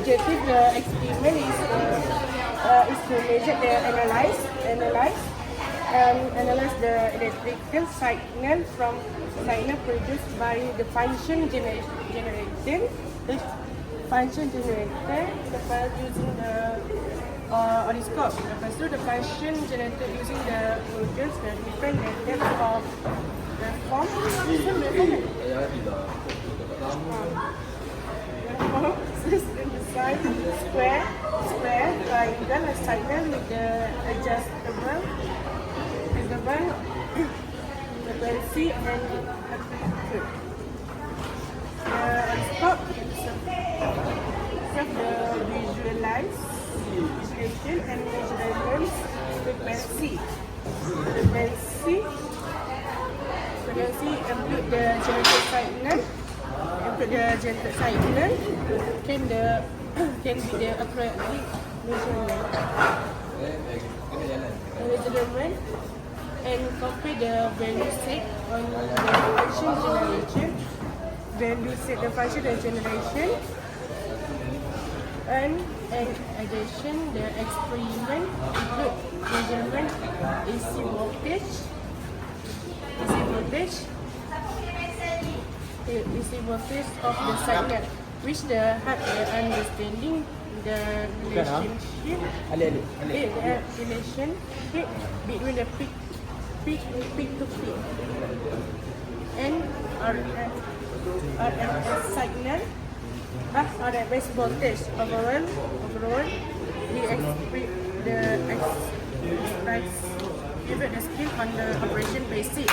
objective the experiment is to measure the analyze the electrical signal from signal produced by the function generator. The function generator using the oscilloscope. So the function generator using the produce the different methods of waveform. Inside square, triangle, a signal with the adjustable frequency and amplitude. The scope serve the visualization and measurement frequency. Frequency include the generated signal. Include the generated signal can be the appropriate measurement and compare the value set on the function generation. Value set the function generation and in addition the experiment include measurement AC voltage of the signal, which the have the understanding the relationship between the peak to peak and RMS signal RMS voltage. Overall we expect the skill on the operation basic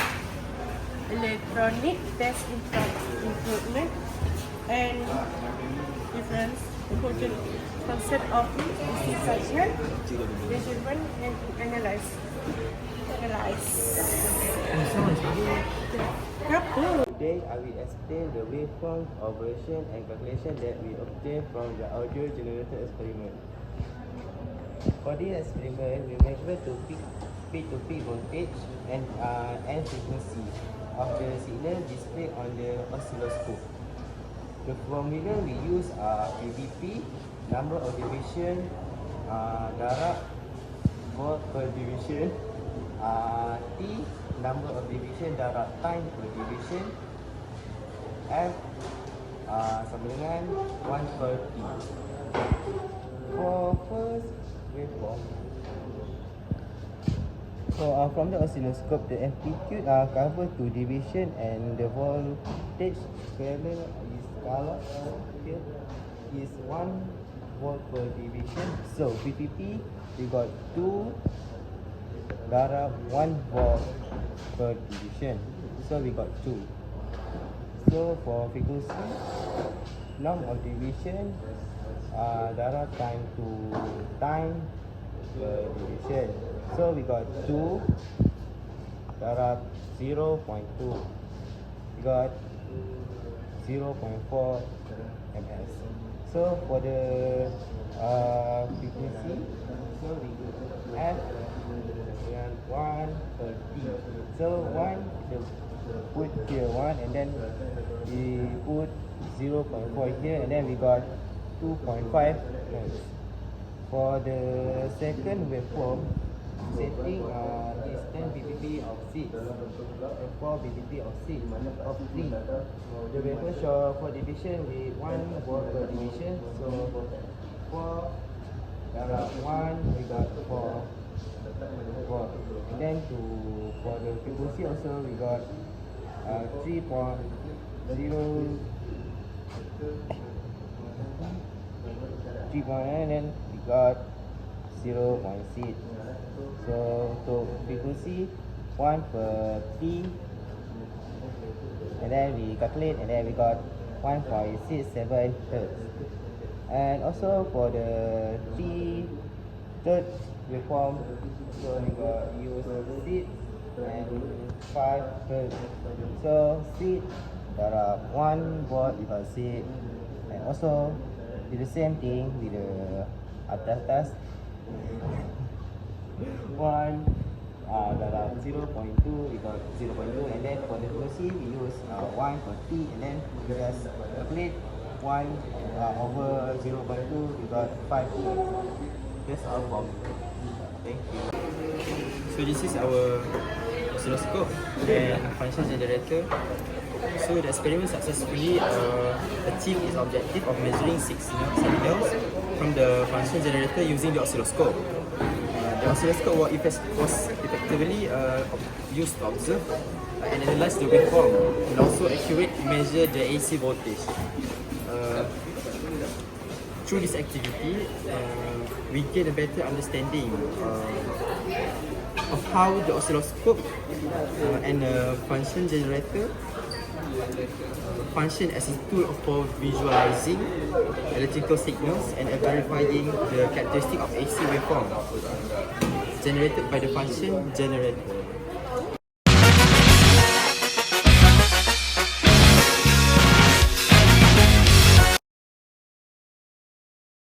electronic test improvement and different important concept of DC signal measurement and analyze. Today I will explain the waveform operation and calculation that we obtained from the audio generator experiment. For this experiment, we measure to peak voltage and frequency of the signal displayed on the oscilloscope. The formula we use are PVP, number of division, darab, volt per division, T, number of division, darab time per division, F sama dengan 1 per T. For first waveform, from the oscilloscope, the amplitude cover to division and the voltage parallel is 1 volt per division. So PPP we got 2 darab 1 volt per division. So we got 2. So for frequency, norm of division darab time to time per division. So we got 2 darab 0.2. We got 0.4 ms. So for the frequency, so we have 1 per T. So 1 we put here 1 and then we put 0.4 here and then we got 2.5 ms. For the second waveform, setting is 10 bpp of 6 and 4 bpp of 6 of 3. The waveform show for division with 1 volt per division. So 4 darab 1 we got 4 volt. And then for the frequency also we got 3.0 and then we got 0.6. So frequency 1 per T and then we calculate and then we got 1.67 Hz. And also for the third waveform, so we got use 6 and 5 Hz. So 6 darab 1 volt we got 6 and also do the same thing with the atas 1 darab 0.2 we got 0.2 and then for the frequency we use 1 per T and then we just calculate 1 over 0.2, we got 5 Hertz. That's our problem. Thank you. So this is our oscilloscope and function generator. So the experiment successfully achieved its objective of measuring signals from the function generator using the oscilloscope. The oscilloscope was effectively used to observe and analyze the waveform and also accurately measure the AC voltage. Through this activity, we get a better understanding of how the oscilloscope and the function generator function as a tool for visualizing electrical signals and verifying the characteristic of AC waveform generated by the function generator.